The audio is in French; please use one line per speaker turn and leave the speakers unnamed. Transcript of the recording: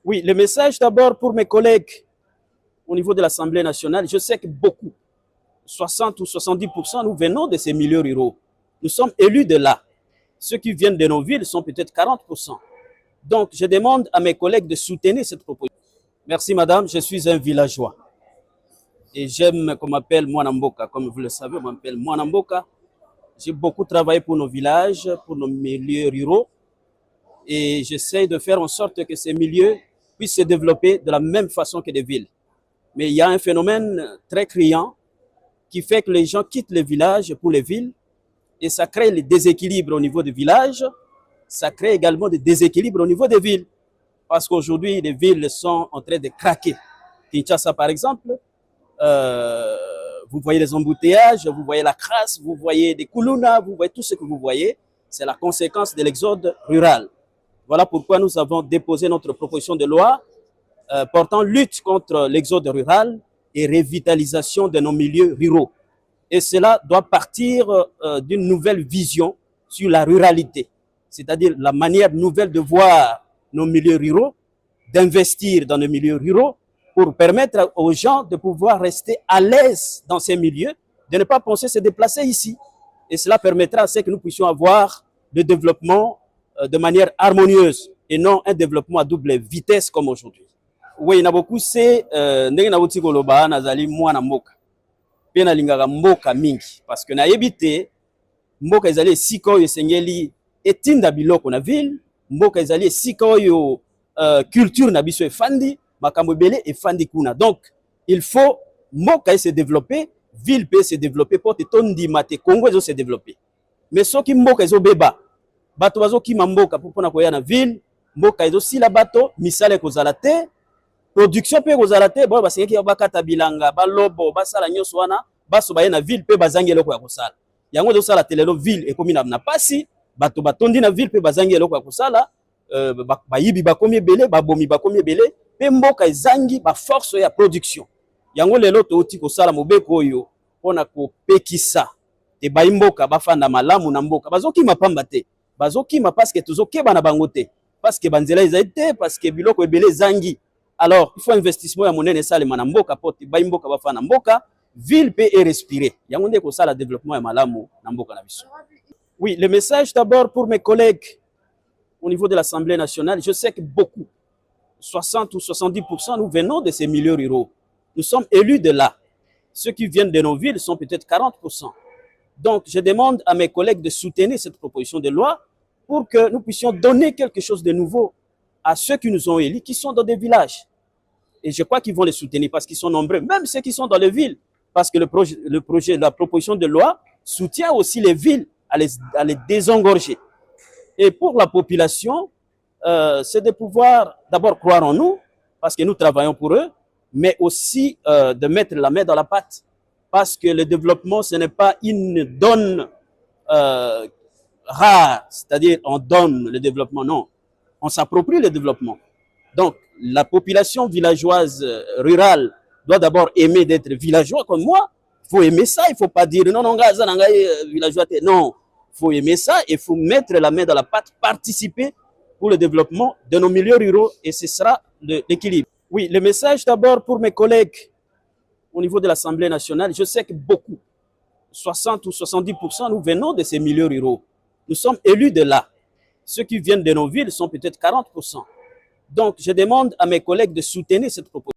Oui, le message d'abord pour mes collègues au niveau de l'Assemblée nationale. Je sais que beaucoup, 60 ou 70%, nous venons de ces milieux ruraux. Nous sommes élus de là. Ceux qui viennent de nos villes sont peut-être 40%. Donc, je demande à mes collègues de soutenir cette proposition. Merci, madame. Je suis un villageois. Et j'aime qu'on m'appelle Mwanamboka. Comme vous le savez, on m'appelle Mwanamboka. J'ai beaucoup travaillé pour nos villages, pour nos milieux ruraux. Et j'essaie de faire en sorte que ces milieux puissent se développer de la même façon que les villes. Mais il y a un phénomène très criant qui fait que les gens quittent les villages pour les villes et ça crée les déséquilibres au niveau des villages, ça crée également des déséquilibres au niveau des villes. Parce qu'aujourd'hui, les villes sont en train de craquer. Kinshasa, par exemple, vous voyez les embouteillages, vous voyez la crasse, vous voyez des koulouna, vous voyez tout ce que vous voyez. C'est la conséquence de l'exode rural. Voilà pourquoi nous avons déposé notre proposition de loi portant lutte contre l'exode rural et revitalisation de nos milieux ruraux. Et cela doit partir d'une nouvelle vision sur la ruralité, c'est-à-dire la manière nouvelle de voir nos milieux ruraux, d'investir dans nos milieux ruraux pour permettre aux gens de pouvoir rester à l'aise dans ces milieux, de ne pas penser se déplacer ici. Et cela permettra à ce que nous puissions avoir le développement de manière harmonieuse et non un développement à double vitesse comme aujourd'hui. Oui, na beaucoup c'est ndenge na botiko loba nazali mwana mboka. Pe na lingaka mboka mingi parce que na yebite mboka ezali esika oyo esengeli etinda biloko na ville, mboka ezali esika oyo culture na biso efandi, makambo ebele efandi kuna. Donc il faut mboka se développer, ville peut se développer pour te tondima te Congo ezo se développer. Mais soki mboka ezo beba bato bazo kima mboka pona koya na ville, mboka ezo sila bato misala kozala te, production pe kozala te, bo basengeki bakata bilanga balobo basala nyoso wana baso baye na ville pe bazangi eloko ya kosala. Yango ezo sala telelo ville ekomi na pasi, bato batondi na ville pe bazangi eloko ya kosala, bayibi bakomi ebele, babomi bakomi ebele, pe mboka ezangi ba force ya production. Yango lelo toti kosala mobeko oyo pona kopekisa te bayimboka bafanda malamu na mboka bazokima pamba te, bazokima parce que tozokeba na bango te, parce que banzela ezali te, parce que biloko ebele zangi. Alors il faut investissement ya monene salema na mboka pote bayimboka bafanda mboka, ville peut et respirer. Yango nde kosala développement ya malamu na mboka na biso. Oui, le message d'abord pour mes collègues au niveau de l'Assemblée nationale. Je sais que beaucoup, 60 ou 70%, nous venons de ces milieux ruraux. Nous sommes élus de là. Ceux qui viennent de nos villes sont peut-être 40%. Donc, je demande à mes collègues de soutenir cette proposition de loi pour que nous puissions donner quelque chose de nouveau à ceux qui nous ont élus, qui sont dans des villages. Et je crois qu'ils vont les soutenir parce qu'ils sont nombreux, même ceux qui sont dans les villes. Parce que la proposition de loi soutient aussi les villes à les désengorger. Et pour la population, c'est de pouvoir d'abord croire en nous, parce que nous travaillons pour eux, mais aussi de mettre la main dans la pâte. Parce que le développement, ce n'est pas une donne rare, c'est-à-dire on donne le développement, non. On s'approprie le développement. Donc, la population villageoise rurale doit d'abord aimer d'être villageois comme moi. Il faut aimer ça, il ne faut pas dire non, non, villageois. Non, il faut aimer ça, il faut mettre la main dans la pâte, participer pour le développement de nos milieux ruraux et ce sera l'équilibre. Oui, le message d'abord pour mes collègues au niveau de l'Assemblée nationale. Je sais que beaucoup, 60 ou 70%, nous venons de ces milieux ruraux. Nous sommes élus de là. Ceux qui viennent de nos villes sont peut-être 40%. Donc, je demande à mes collègues de soutenir cette proposition.